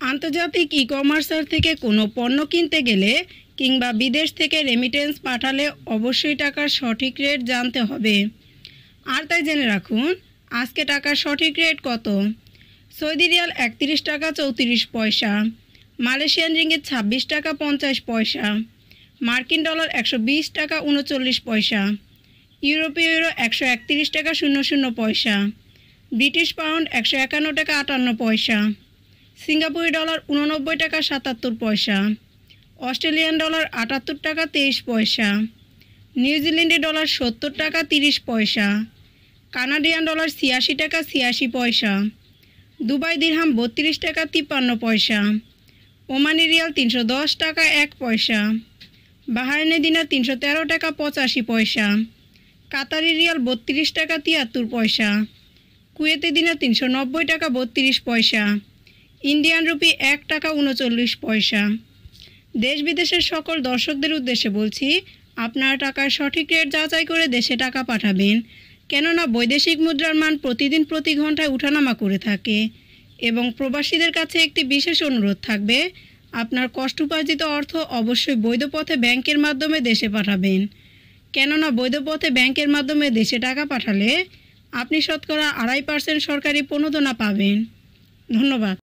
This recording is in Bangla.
আন্তর্জাতিক ই-কমার্সার থেকে কোনো পণ্য কিনতে গেলে কিংবা বিদেশ থেকে রেমিটেন্স পাঠালে অবশ্যই টাকার সঠিক রেট জানতে হবে। আর তাই জেনে রাখুন আজকে টাকার সঠিক রেট কত। সৌদি রিয়াল ৩১ টাকা ৩৪ পয়সা, মালয়েশিয়ান রিঙ্গিত ২৬ টাকা ৫০ পয়সা, মার্কিন ডলার ১২০ টাকা ৩৯ পয়সা, ইউরোপীয় ইউরো ১৩১ টাকা ০০ পয়সা, ব্রিটিশ পাউন্ড ১৫১ টাকা ৫৮ পয়সা, সিঙ্গাপুরি ডলার ৮৯ টাকা ৭৭ পয়সা, অস্ট্রেলিয়ান ডলার ৭৮ টাকা ২৩ পয়সা, নিউজিল্যান্ডি ডলার ৭০ টাকা ৩০ পয়সা, কানাডিয়ান ডলার ৮৬ টাকা ৮৬ পয়সা, দুবাই দিরহাম ৩২ টাকা ৫৩ পয়সা, ওমানি রিয়াল ৩১০ টাকা ১ পয়সা, বাহারাইনি দিনার ৩১৩ টাকা ৮৫ পয়সা, কাতারি রিয়াল ৩২ টাকা ৭৩ পয়সা, কুয়েতি দিনার ৩৯০ টাকা ৩২ পয়সা, ইন্ডিয়ান রুপি ১ টাকা ৩৯ পয়সা। দেশ বিদেশের সকল দর্শকদের উদ্দেশ্যে বলছি, আপনারা টাকার সঠিক রেট যাচাই করে দেশে টাকা পাঠাবেন, কেননা বৈদেশিক মুদ্রার মান প্রতিদিন প্রতি ঘন্টায় ওঠানামা করে থাকে। এবং প্রবাসীদের কাছে একটি বিশেষ অনুরোধ থাকবে, আপনার কষ্টোপার্জিত অর্থ অবশ্যই বৈধ পথে ব্যাংকের মাধ্যমে দেশে পাঠাবেন, কেননা বৈধ পথে ব্যাংকের মাধ্যমে দেশে টাকা পাঠালে আপনি শতকরা ২.৫% সরকারি প্রণোদনা পাবেন। ধন্যবাদ।